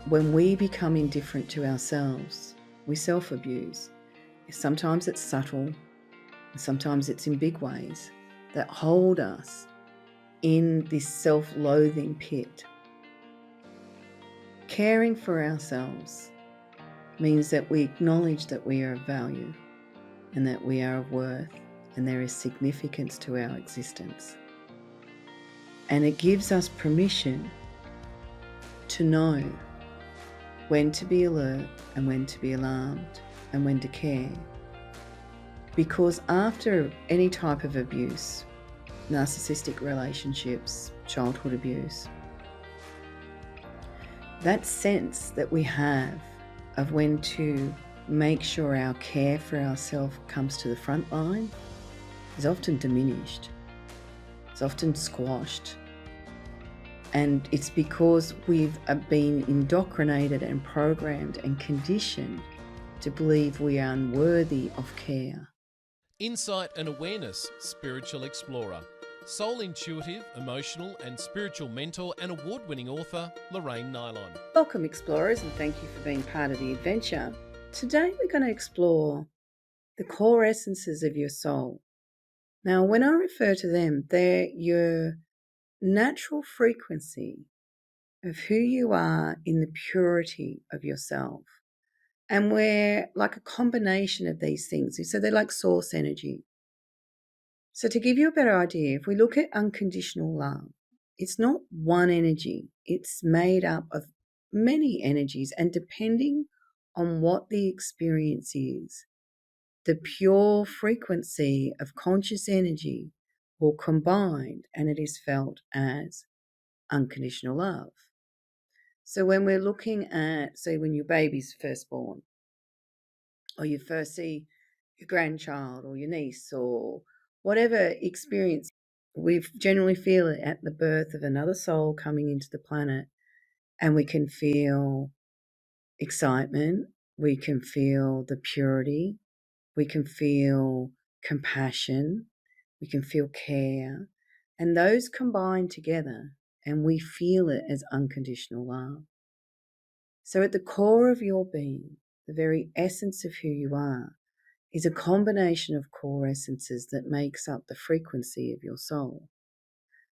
when we become indifferent to ourselves, we self-abuse. Sometimes it's subtle, and sometimes it's in big ways that hold us in this self-loathing pit. Caring for ourselves means that we acknowledge that we are of value and that we are of worth and there is significance to our existence. And it gives us permission to know when to be alert and when to be alarmed and when to care. Because after any type of abuse, narcissistic relationships, childhood abuse, that sense that we have of when to make sure our care for ourselves comes to the front line is often diminished. It's often squashed. And it's because we've been indoctrinated and programmed and conditioned to believe we are unworthy of care. Insight and awareness, spiritual explorer. Soul intuitive, emotional and spiritual mentor and award-winning author, Lorraine Nilon. Welcome, explorers, and thank you for being part of the adventure. Today we're going to explore the core essences of your soul. Now, when I refer to them, they're your natural frequency of who you are in the purity of yourself. And we're like a combination of these things. So they're like source energy. So to give you a better idea, if we look at unconditional love, it's not one energy. It's made up of many energies, and depending on what the experience is, the pure frequency of conscious energy will combine, and it is felt as unconditional love. So when we're looking at, say, when your baby's first born, or you first see your grandchild or your niece or whatever experience, we generally feel it at the birth of another soul coming into the planet, and we can feel excitement, we can feel the purity, we can feel compassion, we can feel care, and those combine together and we feel it as unconditional love. So at the core of your being, the very essence of who you are, is a combination of core essences that makes up the frequency of your soul.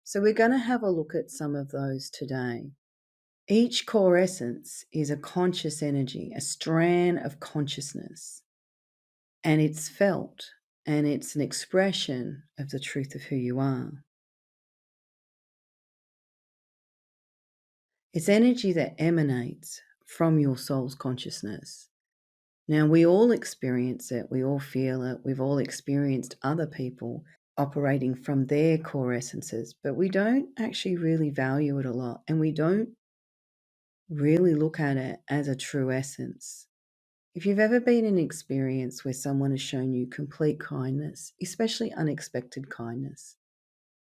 So we're going to have a look at some of those today. Each core essence is a conscious energy, a strand of consciousness, and it's felt, and it's an expression of the truth of who you are. It's energy that emanates from your soul's consciousness. Now, we all experience it, we all feel it, we've all experienced other people operating from their core essences, but we don't actually really value it a lot, and we don't really look at it as a true essence. If you've ever been in an experience where someone has shown you complete kindness, especially unexpected kindness,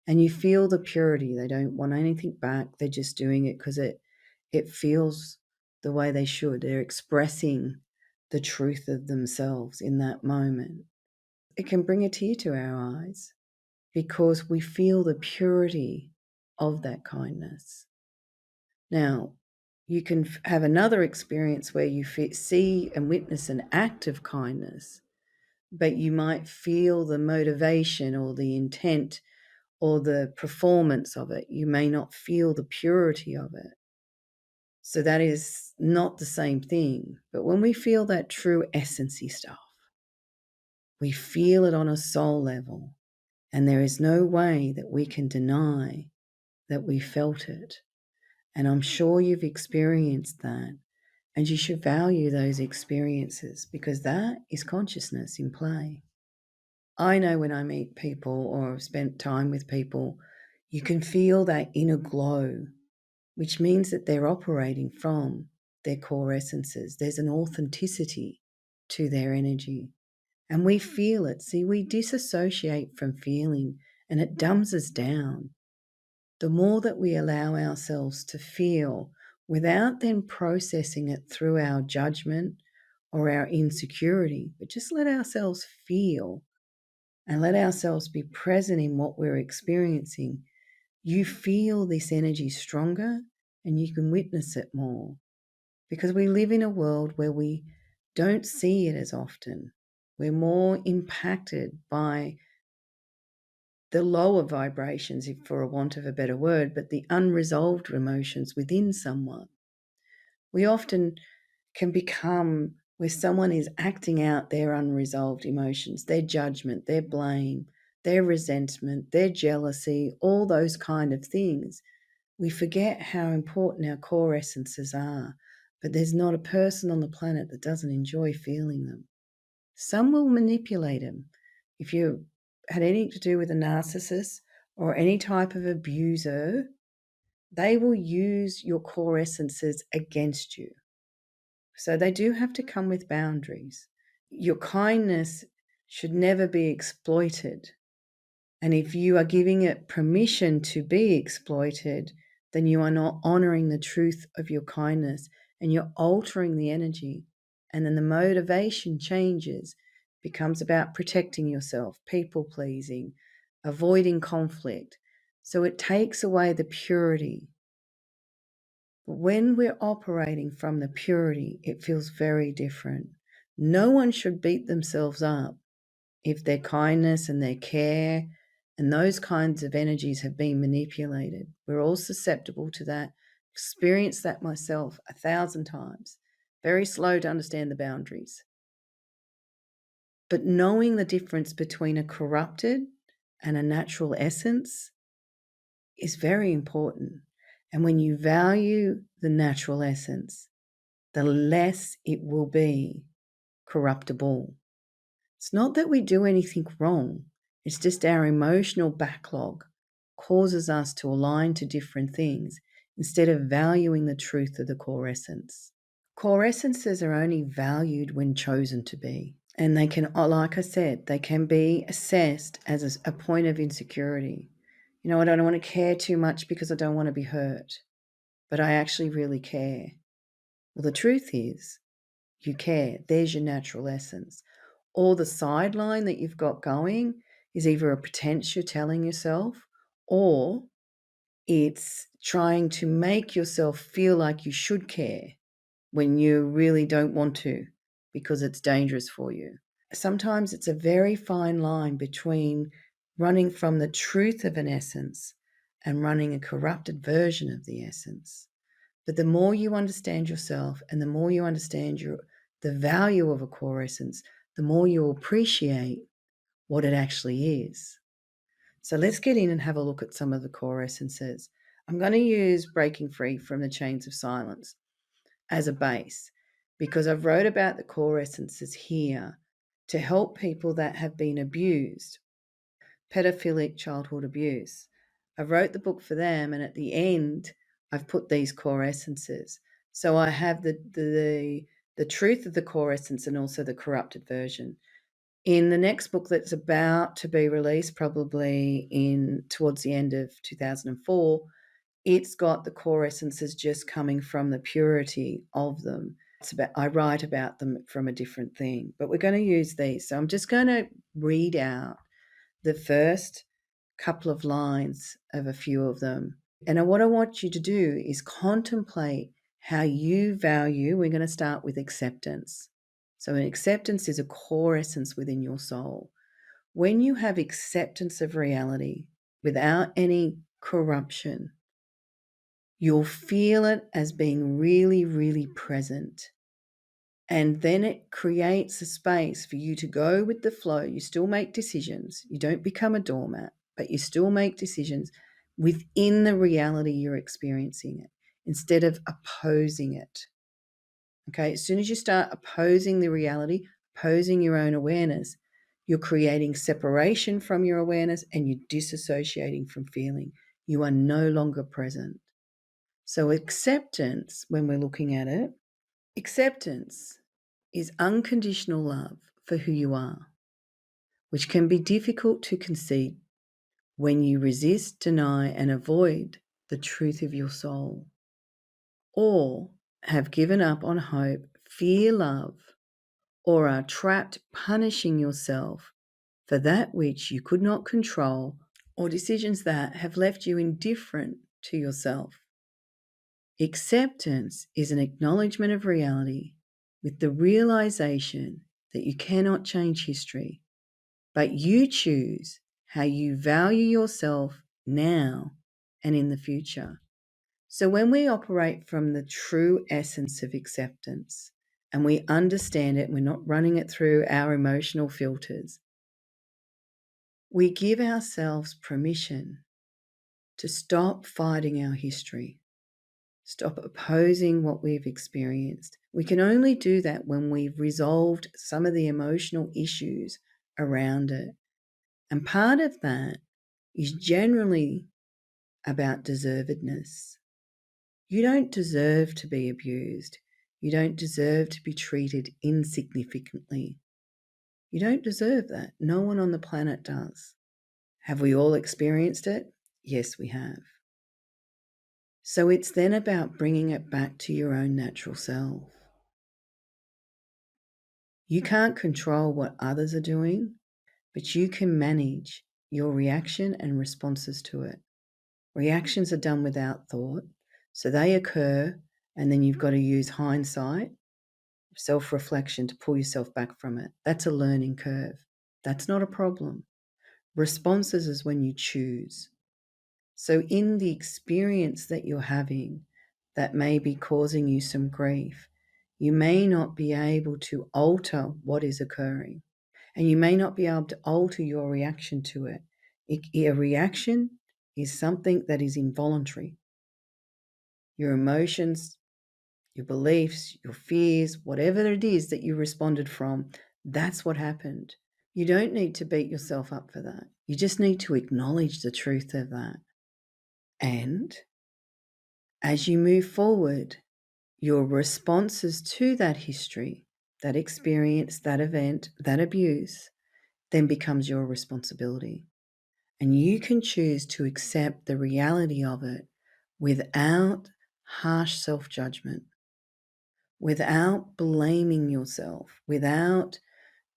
and you feel the purity, they don't want anything back, they're just doing it because it feels the way they should, they're expressing the truth of themselves in that moment, it can bring a tear to our eyes because we feel the purity of that kindness. Now, you can have another experience where you see and witness an act of kindness, but you might feel the motivation or the intent or the performance of it. You may not feel the purity of it. So that is not the same thing. But when we feel that true essency stuff, we feel it on a soul level, and there is no way that we can deny that we felt it. And I'm sure you've experienced that, and you should value those experiences because that is consciousness in play. I know when I meet people or have spent time with people, you can feel that inner glow, which means that they're operating from their core essences. There's an authenticity to their energy, and we feel it. See, we disassociate from feeling, and it dumbs us down. The more that we allow ourselves to feel without then processing it through our judgment or our insecurity, but just let ourselves feel and let ourselves be present in what we're experiencing, you feel this energy stronger and you can witness it more. because we live in a world where we don't see it as often. We're more impacted by the lower vibrations, if for a want of a better word, but the unresolved emotions within someone. We often can become where someone is acting out their unresolved emotions, their judgment, their blame, their resentment, their jealousy, all those kind of things. We forget how important our core essences are, but there's not a person on the planet that doesn't enjoy feeling them. Some will manipulate them. If you had anything to do with a narcissist or any type of abuser, they will use your core essences against you. So they do have to come with boundaries. Your kindness should never be exploited. And if you are giving it permission to be exploited, then you are not honoring the truth of your kindness and you're altering the energy. And then the motivation changes, becomes about protecting yourself, people pleasing, avoiding conflict. So it takes away the purity. But when we're operating from the purity, it feels very different. No one should beat themselves up if their kindness and their care and those kinds of energies have been manipulated. We're all susceptible to that. Experienced that myself 1,000 times. Very slow to understand the boundaries. But knowing the difference between a corrupted and a natural essence is very important. And when you value the natural essence, the less it will be corruptible. It's not that we do anything wrong. It's just our emotional backlog causes us to align to different things instead of valuing the truth of the core essence. Core essences are only valued when chosen to be. And they can, like I said, they can be assessed as a point of insecurity. You know, I don't want to care too much because I don't want to be hurt, but I actually really care. Well, the truth is, you care. There's your natural essence. Or the sideline that you've got going is either a pretense you're telling yourself, or it's trying to make yourself feel like you should care when you really don't want to because it's dangerous for you. Sometimes it's a very fine line between running from the truth of an essence and running a corrupted version of the essence. But the more you understand yourself and the more you understand the value of a core essence, the more you appreciate what it actually is. So let's get in and have a look at some of the core essences. I'm going to use Breaking Free from the Chains of Silence as a base because I've wrote about the core essences here to help people that have been abused, pedophilic childhood abuse. I wrote the book for them, and at the end, I've put these core essences. So I have the truth of the core essence and also the corrupted version. In the next book that's about to be released, probably in towards the end of 2004, it's got the core essences just coming from the purity of them. I write about them from a different thing, but we're going to use these. So I'm just going to read out the first couple of lines of a few of them. And what I want you to do is contemplate how you value. We're going to start with acceptance. So an acceptance is a core essence within your soul. When you have acceptance of reality without any corruption, you'll feel it as being really, really present. And then it creates a space for you to go with the flow. You still make decisions. You don't become a doormat, but you still make decisions within the reality you're experiencing it instead of opposing it. Okay, as soon as you start opposing the reality, opposing your own awareness, you're creating separation from your awareness and you're disassociating from feeling. You are no longer present. So acceptance, when we're looking at it, acceptance is unconditional love for who you are, which can be difficult to concede when you resist, deny, and avoid the truth of your soul, or have given up on hope, fear love, or are trapped punishing yourself for that which you could not control, or decisions that have left you indifferent to yourself. Acceptance is an acknowledgement of reality with the realization that you cannot change history, but you choose how you value yourself now and in the future. So when we operate from the true essence of acceptance and we understand it, we're not running it through our emotional filters, we give ourselves permission to stop fighting our history, stop opposing what we've experienced. We can only do that when we've resolved some of the emotional issues around it. And part of that is generally about deservedness. You don't deserve to be abused. You don't deserve to be treated insignificantly. You don't deserve that. No one on the planet does. Have we all experienced it? Yes, we have. So it's then about bringing it back to your own natural self. You can't control what others are doing, but you can manage your reaction and responses to it. Reactions are done without thought, so they occur, and then you've got to use hindsight, self-reflection to pull yourself back from it. That's a learning curve. That's not a problem. Responses is when you choose. So in the experience that you're having that may be causing you some grief, you may not be able to alter what is occurring, and you may not be able to alter your reaction to it. A reaction is something that is involuntary. Your emotions, your beliefs, your fears, whatever it is that you responded from, that's what happened. You don't need to beat yourself up for that. You just need to acknowledge the truth of that. And as you move forward, your responses to that history, that experience, that event, that abuse, then becomes your responsibility. And you can choose to accept the reality of it without harsh self-judgment, without blaming yourself, without,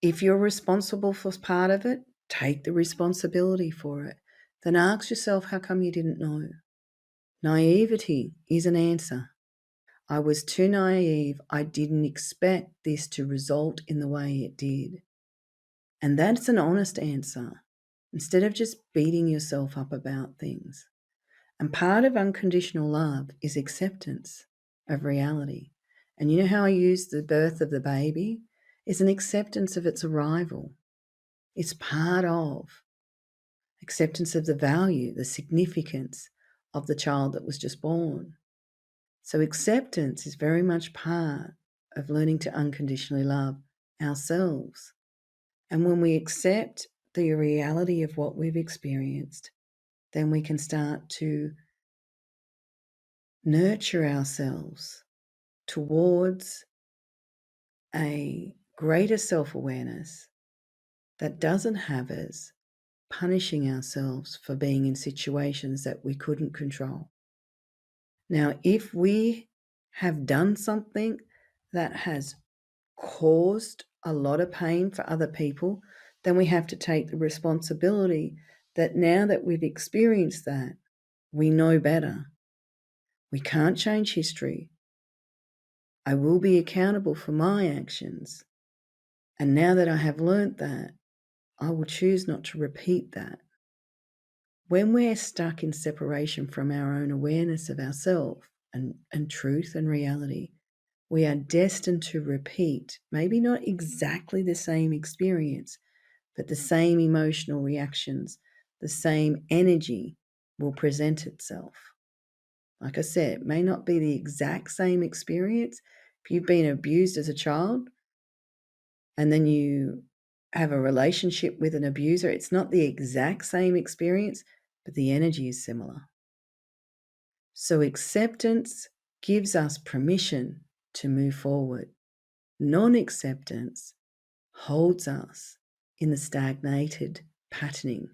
if you're responsible for part of it, take the responsibility for it. Then ask yourself, how come you didn't know? Naivety is an answer. I was too naive. I didn't expect this to result in the way it did. And that's an honest answer, instead of just beating yourself up about things. And part of unconditional love is acceptance of reality. And you know how I use the birth of the baby? It's an acceptance of its arrival. It's part of acceptance of the value, the significance of the child that was just born. So acceptance is very much part of learning to unconditionally love ourselves. And when we accept the reality of what we've experienced, then we can start to nurture ourselves towards a greater self-awareness that doesn't have us punishing ourselves for being in situations that we couldn't control. Now, if we have done something that has caused a lot of pain for other people, then we have to take the responsibility that now that we've experienced that, we know better. We can't change history. I will be accountable for my actions. And now that I have learnt that, I will choose not to repeat that. When we're stuck in separation from our own awareness of ourselves and truth and reality, we are destined to repeat, maybe not exactly the same experience, but the same emotional reactions, the same energy will present itself. Like I said, it may not be the exact same experience. If you've been abused as a child and then you have a relationship with an abuser, it's not the exact same experience, but the energy is similar. So acceptance gives us permission to move forward. Non-acceptance holds us in the stagnated patterning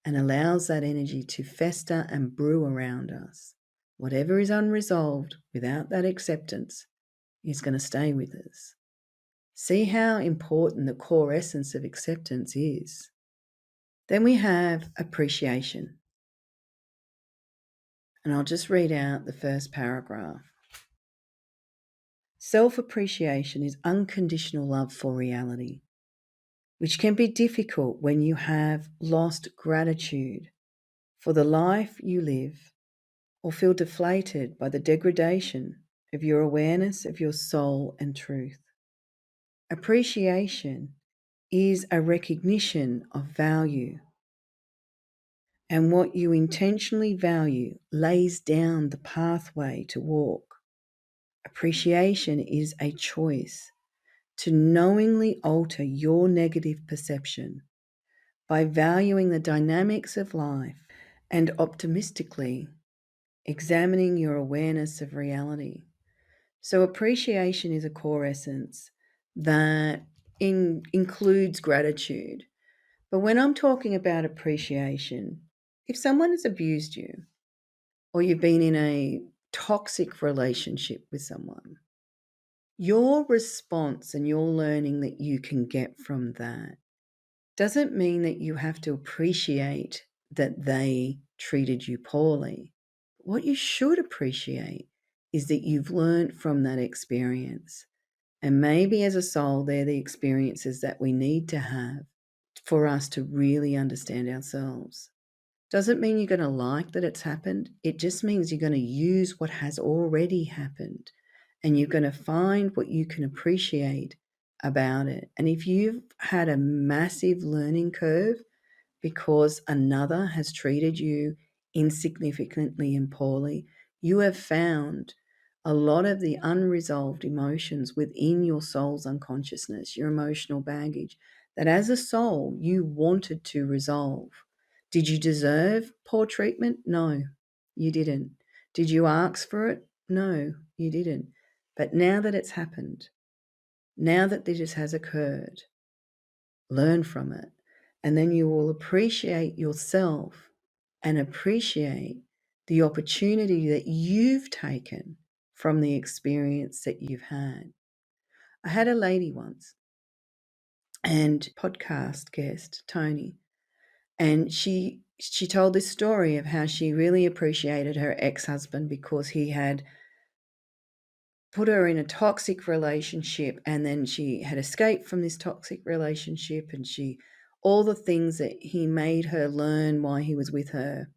and allows that energy to fester and brew around us. Whatever is unresolved without that acceptance is going to stay with us. See how important the core essence of acceptance is. Then we have appreciation. And I'll just read out the first paragraph. Self-appreciation is unconditional love for reality, which can be difficult when you have lost gratitude for the life you live or feel deflated by the degradation of your awareness of your soul and truth. Appreciation is a recognition of value, and what you intentionally value lays down the pathway to walk. Appreciation is a choice to knowingly alter your negative perception by valuing the dynamics of life and optimistically examining your awareness of reality. So, appreciation is a core essence that includes gratitude. But when I'm talking about appreciation, if someone has abused you or you've been in a toxic relationship with someone, your response and your learning that you can get from that doesn't mean that you have to appreciate that they treated you poorly. What you should appreciate is that you've learned from that experience. And maybe as a soul, they're the experiences that we need to have for us to really understand ourselves. Doesn't mean you're going to like that it's happened. It just means you're going to use what has already happened and you're going to find what you can appreciate about it. And if you've had a massive learning curve because another has treated you insignificantly and poorly, you have found a lot of the unresolved emotions within your soul's unconsciousness, your emotional baggage, that as a soul you wanted to resolve. Did you deserve poor treatment? No, you didn't. Did you ask for it? No, you didn't. But now that it's happened, now that this has occurred, learn from it. And then you will appreciate yourself and appreciate the opportunity that you've taken from the experience that you've had. I had a lady once and podcast guest, Tony, and she told this story of how she really appreciated her ex-husband because he had put her in a toxic relationship, and then she had escaped from this toxic relationship, and all the things that he made her learn while he was with her,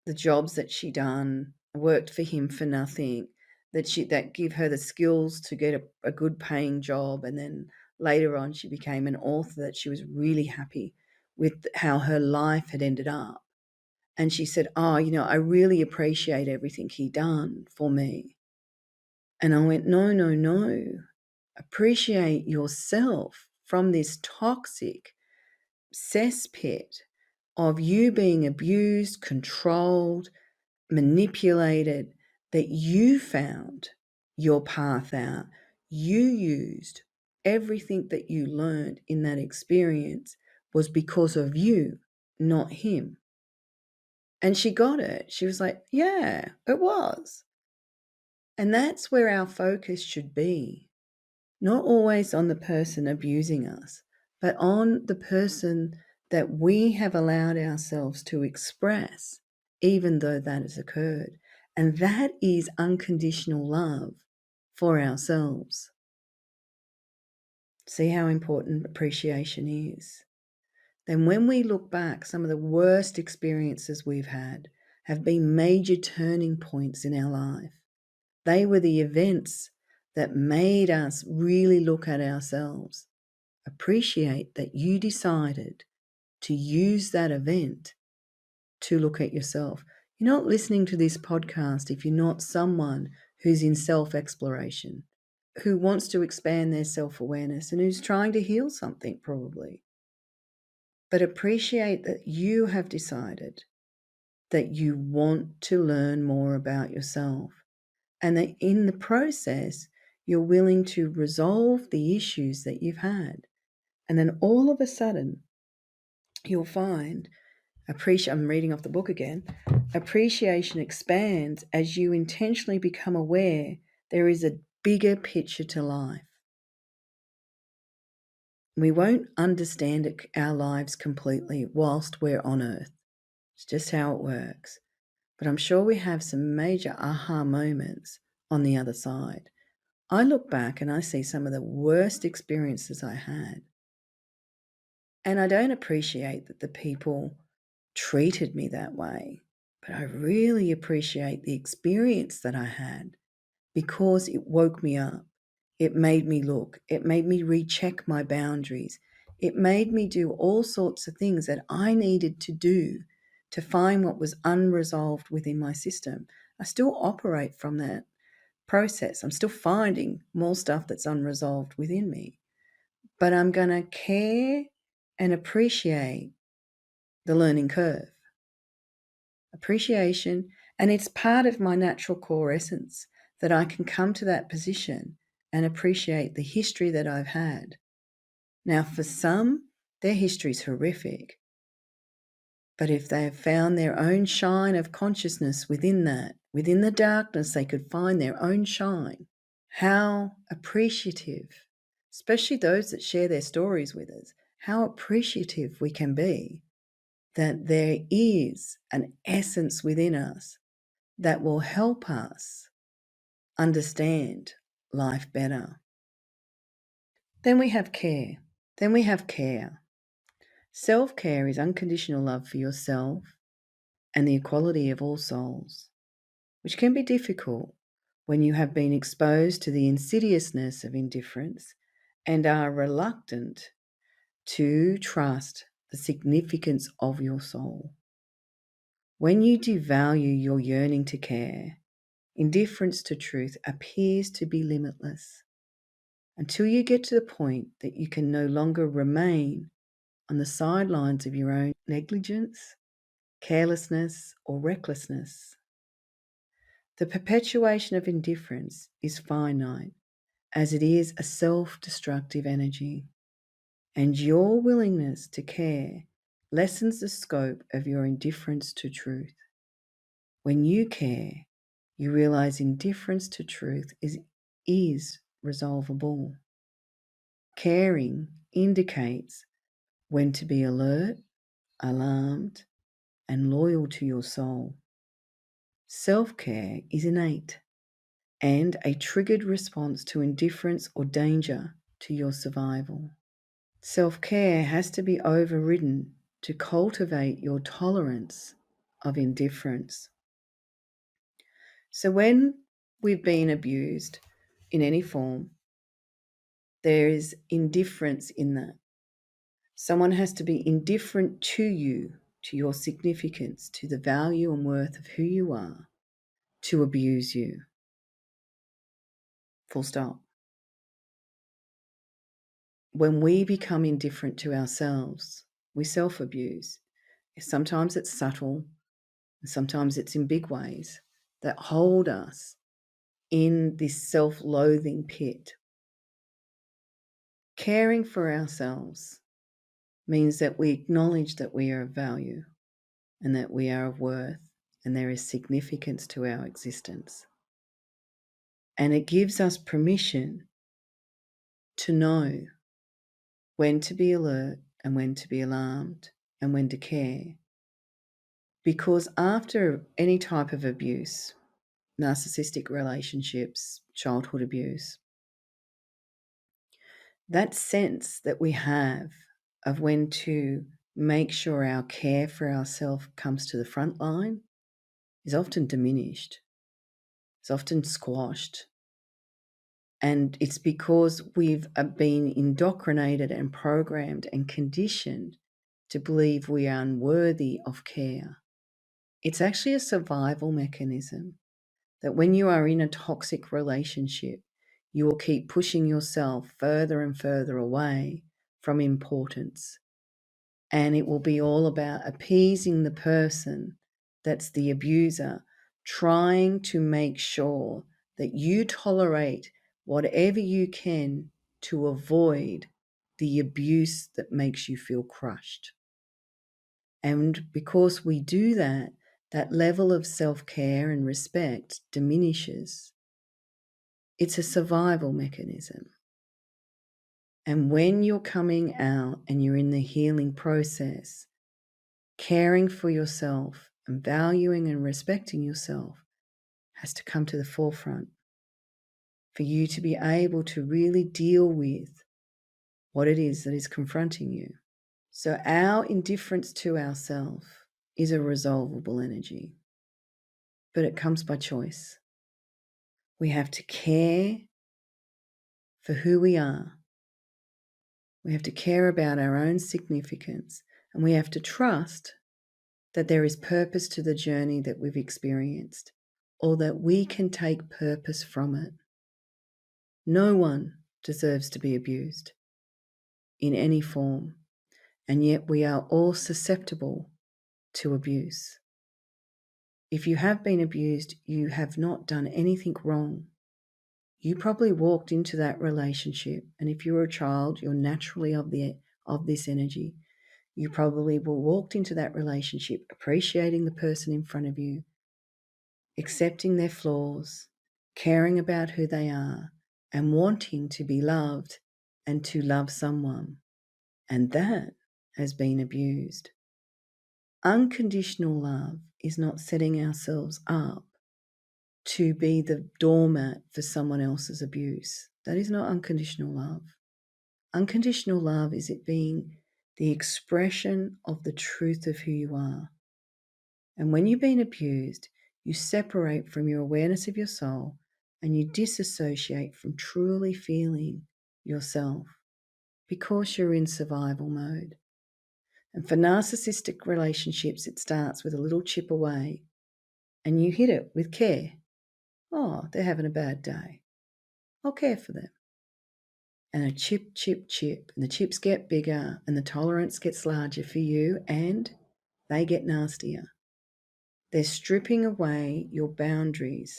the jobs that she done, worked for him for nothing, that give her the skills to get a good paying job. And then later on she became an author, that she was really happy with how her life had ended up. And she said, oh, I really appreciate everything he done for me. And I went, no, no, no. Appreciate yourself from this toxic cesspit of you being abused, controlled, manipulated, that you found your path out. You used everything that you learned in that experience was because of you, not him. And she got it. She was like, yeah, it was. And that's where our focus should be. Not always on the person abusing us, but on the person that we have allowed ourselves to express, even though that has occurred. And that is unconditional love for ourselves. See how important appreciation is. Then when we look back, some of the worst experiences we've had have been major turning points in our life. They were the events that made us really look at ourselves. Appreciate that you decided to use that event to look at yourself. You're not listening to this podcast if you're not someone who's in self-exploration, who wants to expand their self-awareness and who's trying to heal something probably. But appreciate that you have decided that you want to learn more about yourself, and that in the process, you're willing to resolve the issues that you've had. And then all of a sudden, you'll find I'm reading off the book again. Appreciation expands as you intentionally become aware there is a bigger picture to life. We won't understand our lives completely whilst we're on earth. It's just how it works. but I'm sure we have some major aha moments on the other side. I look back and I see some of the worst experiences I had. And I don't appreciate that the people treated me that way, but I really appreciate the experience that I had because it woke me up. It made me look. It made me recheck my boundaries. It made me do all sorts of things that I needed to do to find what was unresolved within my system. I still operate from that process. I'm still finding more stuff that's unresolved within me. But I'm going to care and appreciate the learning curve. Appreciation, and it's part of my natural core essence that I can come to that position and appreciate the history that I've had. Now, for some, their history is horrific, but if they have found their own shine of consciousness within that, within the darkness, they could find their own shine. How appreciative, especially those that share their stories with us, how appreciative we can be that there is an essence within us that will help us understand life better. Then we have care. Self-care is unconditional love for yourself and the equality of all souls, which can be difficult when you have been exposed to the insidiousness of indifference and are reluctant to trust the significance of your soul. When you devalue your yearning to care, indifference to truth appears to be limitless until you get to the point that you can no longer remain on the sidelines of your own negligence, carelessness, or recklessness. The perpetuation of indifference is finite, as it is a self-destructive energy, and your willingness to care lessens the scope of your indifference to truth. When you care, you realize indifference to truth is resolvable. Caring indicates when to be alert, alarmed, and loyal to your soul. Self-care is innate and a triggered response to indifference or danger to your survival. Self-care has to be overridden to cultivate your tolerance of indifference. So when we've been abused in any form, there is indifference in that. Someone has to be indifferent to you, to your significance, to the value and worth of who you are, to abuse you. Full stop. When we become indifferent to ourselves, we self-abuse. Sometimes it's subtle, and sometimes it's in big ways that hold us in this self-loathing pit. Caring for ourselves means that we acknowledge that we are of value and that we are of worth and there is significance to our existence. And it gives us permission to know when to be alert and when to be alarmed and when to care. Because after any type of abuse, narcissistic relationships, childhood abuse, that sense that we have of when to make sure our care for ourselves comes to the front line is often diminished. It's often squashed. And it's because we've been indoctrinated and programmed and conditioned to believe we are unworthy of care. It's actually a survival mechanism that when you are in a toxic relationship, you will keep pushing yourself further and further away from importance. And it will be all about appeasing the person that's the abuser, trying to make sure that you tolerate whatever you can to avoid the abuse that makes you feel crushed. And because we do that, that level of self-care and respect diminishes. It's a survival mechanism. And when you're coming out and you're in the healing process, caring for yourself and valuing and respecting yourself has to come to the forefront for you to be able to really deal with what it is that is confronting you. So our indifference to ourselves is a resolvable energy, but it comes by choice. We have to care for who we are. We have to care about our own significance, and we have to trust that there is purpose to the journey that we've experienced, or that we can take purpose from it. No one deserves to be abused in any form, and yet we are all susceptible to abuse. If you have been abused, you have not done anything wrong. You probably walked into that relationship, and if you're a child, you're naturally of this energy. You probably walked into that relationship appreciating the person in front of you, accepting their flaws, caring about who they are, and wanting to be loved and to love someone. And that has been abused. Unconditional love is not setting ourselves up to be the doormat for someone else's abuse. That is not unconditional love. Unconditional love is it being the expression of the truth of who you are. And when you've been abused, you separate from your awareness of your soul and you disassociate from truly feeling yourself because you're in survival mode. And for narcissistic relationships, it starts with a little chip away and you hit it with care. Oh, they're having a bad day. I'll care for them. And a chip, chip, chip. And the chips get bigger and the tolerance gets larger for you and they get nastier. They're stripping away your boundaries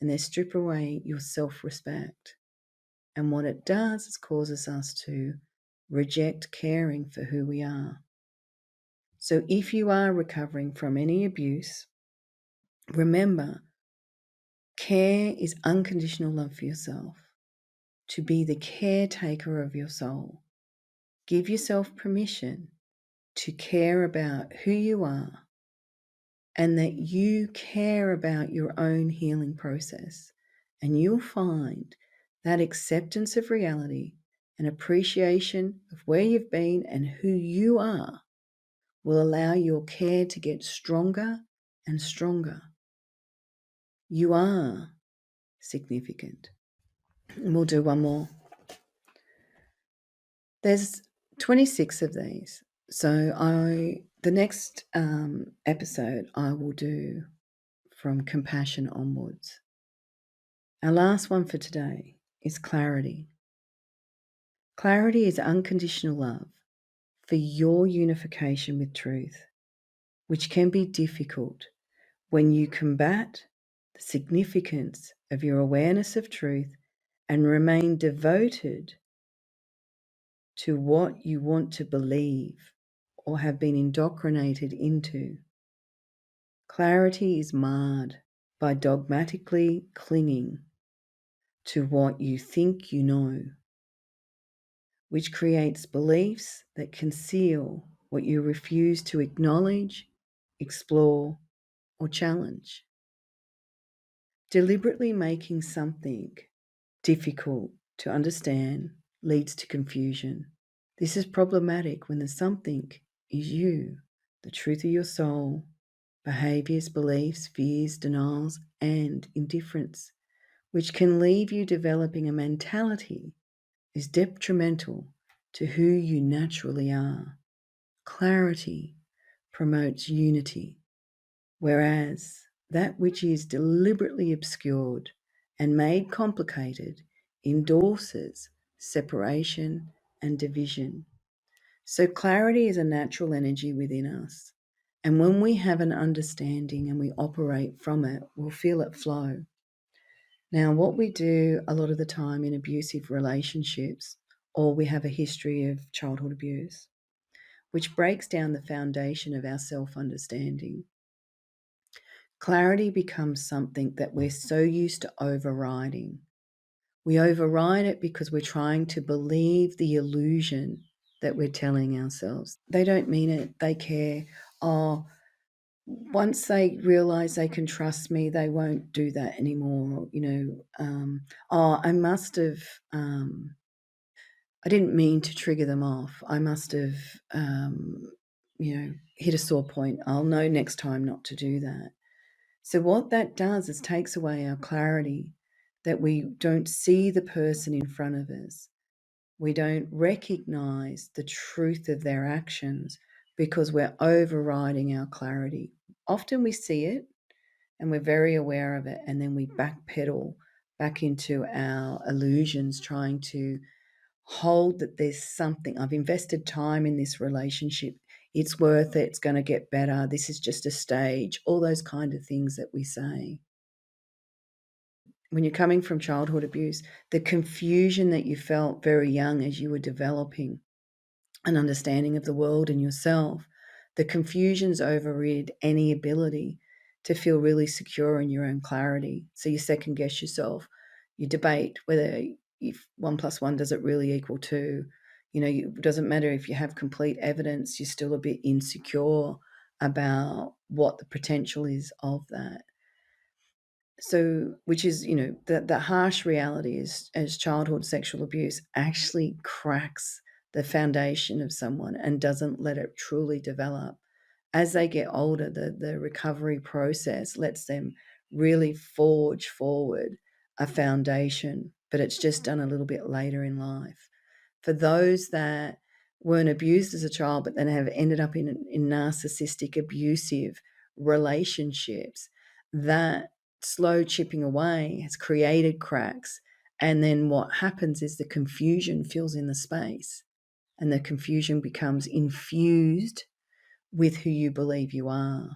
and they're stripping away your self-respect. And what it does is causes us to reject caring for who we are. So if you are recovering from any abuse, remember, care is unconditional love for yourself. To be the caretaker of your soul. Give yourself permission to care about who you are and that you care about your own healing process. And you'll find that acceptance of reality and appreciation of where you've been and who you are will allow your care to get stronger and stronger. You are significant. And we'll do one more. There's 26 of these. So the next episode I will do from compassion onwards. Our last one for today is clarity. Clarity is unconditional love for your unification with truth, which can be difficult when you combat the significance of your awareness of truth and remain devoted to what you want to believe or have been indoctrinated into. Clarity is marred by dogmatically clinging to what you think you know, which creates beliefs that conceal what you refuse to acknowledge, explore, or challenge. Deliberately making something difficult to understand leads to confusion. This is problematic when the something is you, the truth of your soul, behaviors, beliefs, fears, denials, and indifference, which can leave you developing a mentality is detrimental to who you naturally are. Clarity promotes unity, whereas that which is deliberately obscured and made complicated endorses separation and division. So clarity is a natural energy within us. And when we have an understanding and we operate from it, we'll feel it flow. Now, what we do a lot of the time in abusive relationships, or we have a history of childhood abuse, which breaks down the foundation of our self-understanding. Clarity becomes something that we're so used to overriding. We override it because we're trying to believe the illusion that we're telling ourselves. They don't mean it. They care. Oh, once they realize they can trust me, they won't do that anymore. Oh, I must have, I didn't mean to trigger them off. I must have, hit a sore point. I'll know next time not to do that. So what that does is takes away our clarity, that we don't see the person in front of us. We don't recognize the truth of their actions because we're overriding our clarity. Often we see it and we're very aware of it, and then we backpedal back into our illusions, trying to hold that there's something. I've invested time in this relationship. It's worth it. It's going to get better. This is just a stage. All those kind of things that we say. When you're coming from childhood abuse, the confusion that you felt very young as you were developing an understanding of the world and yourself, the confusions overrid any ability to feel really secure in your own clarity. So you second guess yourself. You debate whether, if 1 + 1 does it really equal 2. It doesn't matter if you have complete evidence, you're still a bit insecure about what the potential is of that. So, which is, the harsh reality is, as childhood sexual abuse actually cracks the foundation of someone and doesn't let it truly develop. As they get older, the recovery process lets them really forge forward a foundation, but it's just done a little bit later in life. For those that weren't abused as a child, but then have ended up in narcissistic, abusive relationships, that slow chipping away has created cracks. And then what happens is the confusion fills in the space, and the confusion becomes infused with who you believe you are.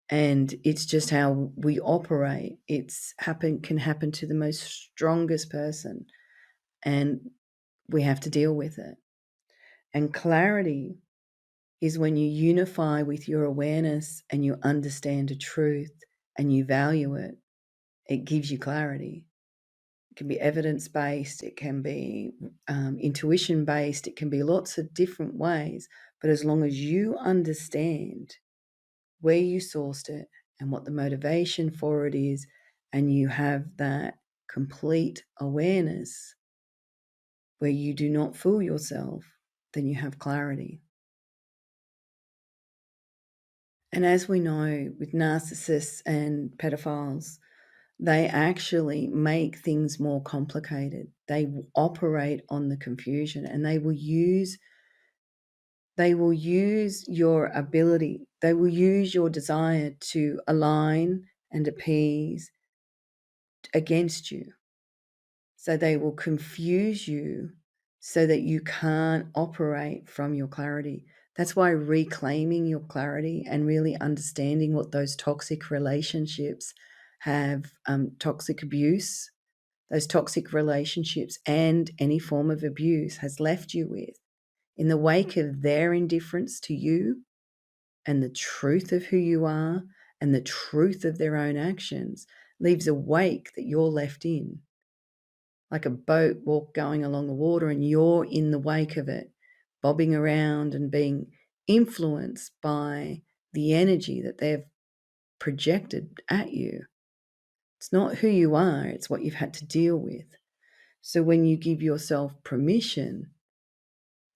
And it's just how we operate. Can happen to the most strongest person, and we have to deal with it. And clarity is when you unify with your awareness and you understand a truth and you value it. It gives you clarity. It can be evidence-based, it can be intuition-based, it can be lots of different ways. But as long as you understand where you sourced it and what the motivation for it is, and you have that complete awareness where you do not fool yourself, then you have clarity. And as we know, with narcissists and pedophiles, they actually make things more complicated. They operate on the confusion, and they will use your ability, they will use your desire to align and appease against you. So they will confuse you so that you can't operate from your clarity. That's why reclaiming your clarity and really understanding what those toxic relationships have, toxic abuse, those toxic relationships and any form of abuse has left you with, in the wake of their indifference to you and the truth of who you are and the truth of their own actions, leaves a wake that you're left in, like a boat going along the water, and you're in the wake of it, bobbing around and being influenced by the energy that they've projected at you. It's not who you are, it's what you've had to deal with. So when you give yourself permission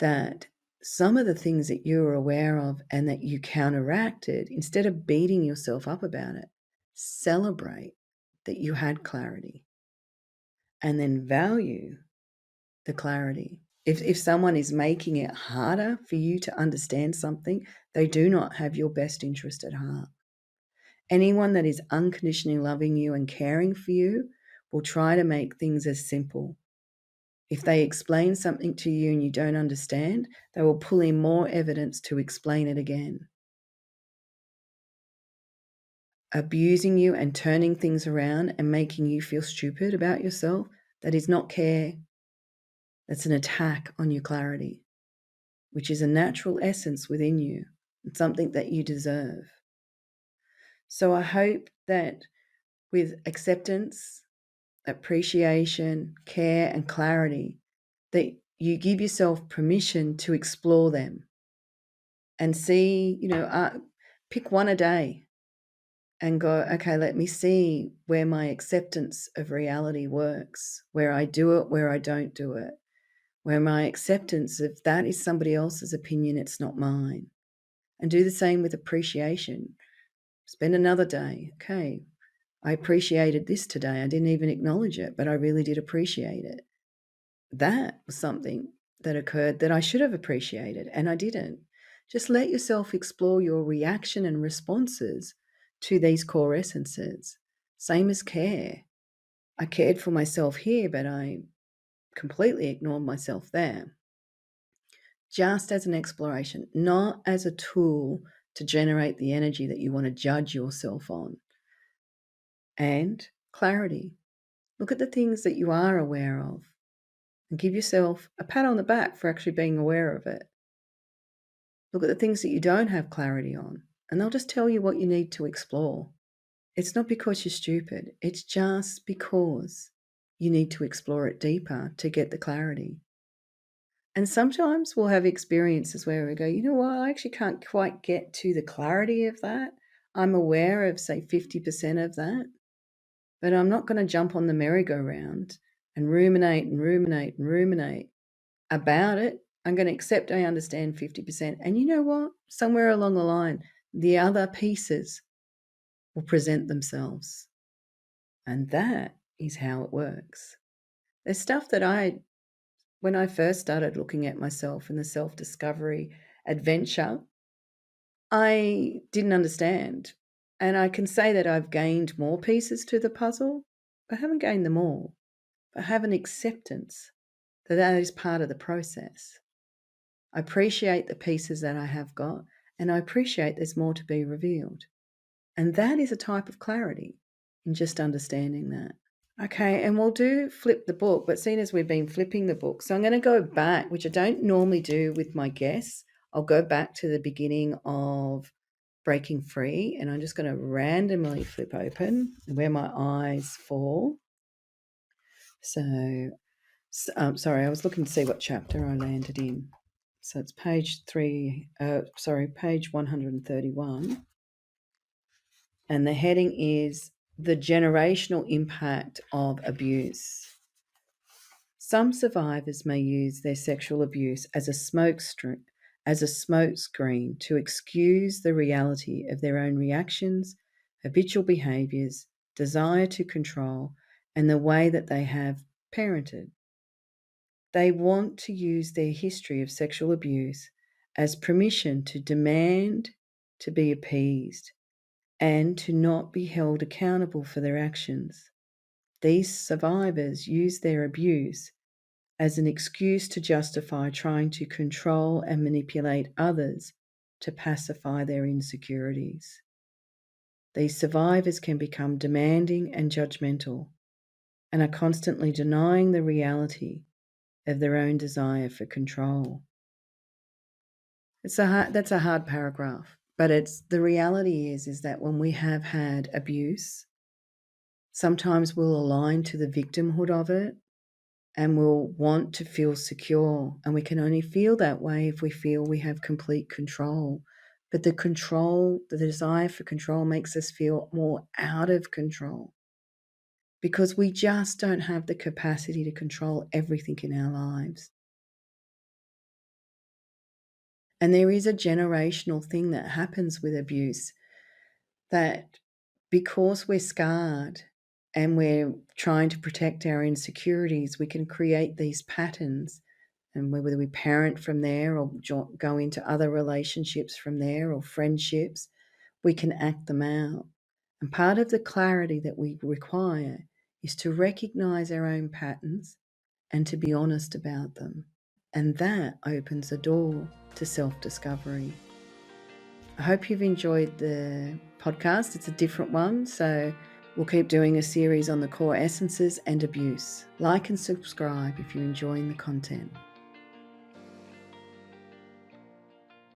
that some of the things that you're aware of and that you counteracted, instead of beating yourself up about it, celebrate that you had clarity, and then value the clarity. If someone is making it harder for you to understand something, they do not have your best interest at heart. Anyone that is unconditionally loving you and caring for you will try to make things as simple. If they explain something to you and you don't understand, they will pull in more evidence to explain it again. Abusing you and turning things around and making you feel stupid about yourself, that is not care. That's an attack on your clarity, which is a natural essence within you and something that you deserve. So I hope that with acceptance, appreciation, care, and clarity, that you give yourself permission to explore them and see, Pick one a day and go, okay, let me see where my acceptance of reality works, where I do it, where I don't do it, where my acceptance of that is somebody else's opinion, it's not mine. And do the same with appreciation. Spend another day. Okay, I appreciated this today. I didn't even acknowledge it, but I really did appreciate it. That was something that occurred that I should have appreciated, and I didn't. Just let yourself explore your reaction and responses to these core essences. Same as care. I cared for myself here, but I completely ignored myself there. Just as an exploration, not as a tool to generate the energy that you want to judge yourself on. And clarity. Look at the things that you are aware of and give yourself a pat on the back for actually being aware of it. Look at the things that you don't have clarity on, and they'll just tell you what you need to explore. It's not because you're stupid, it's just because you need to explore it deeper to get the clarity. And sometimes we'll have experiences where we go, you know what, I actually can't quite get to the clarity of that. I'm aware of, say, 50% of that, but I'm not going to jump on the merry-go-round and ruminate about it. I'm going to accept I understand 50%. And you know what? Somewhere along the line, the other pieces will present themselves. And that is how it works. There's stuff that when I first started looking at myself in the self-discovery adventure, I didn't understand. And I can say that I've gained more pieces to the puzzle. I haven't gained them all, but I have an acceptance that that is part of the process. I appreciate the pieces that I have got, and I appreciate there's more to be revealed. And that is a type of clarity in just understanding that. Okay, and we'll do flip the book, but seeing as we've been flipping the book, so I'm going to go back, which I don't normally do with my guests. I'll go back to the beginning of Breaking Free, and I'm just going to randomly flip open where my eyes fall. So, sorry, I was looking to see what chapter I landed in. So it's page 131. And the heading is The Generational Impact of Abuse. Some survivors may use their sexual abuse as a smokescreen to excuse the reality of their own reactions, habitual behaviours, desire to control, and the way that they have parented. They want to use their history of sexual abuse as permission to demand to be appeased and to not be held accountable for their actions. These survivors use their abuse as an excuse to justify trying to control and manipulate others to pacify their insecurities. These survivors can become demanding and judgmental and are constantly denying the reality of their own desire for control. That's a hard paragraph, but the reality is that when we have had abuse, sometimes we'll align to the victimhood of it and we'll want to feel secure, and we can only feel that way if we feel we have complete control. But the desire for control makes us feel more out of control because we just don't have the capacity to control everything in our lives. And there is a generational thing that happens with abuse, that because we're scarred and we're trying to protect our insecurities, we can create these patterns. And whether we parent from there or go into other relationships from there or friendships, we can act them out. And part of the clarity that we require is to recognize our own patterns and to be honest about them. And that opens a door to self-discovery. I hope you've enjoyed the podcast. It's a different one, so we'll keep doing a series on the core essences and abuse. Like and subscribe if you're enjoying the content.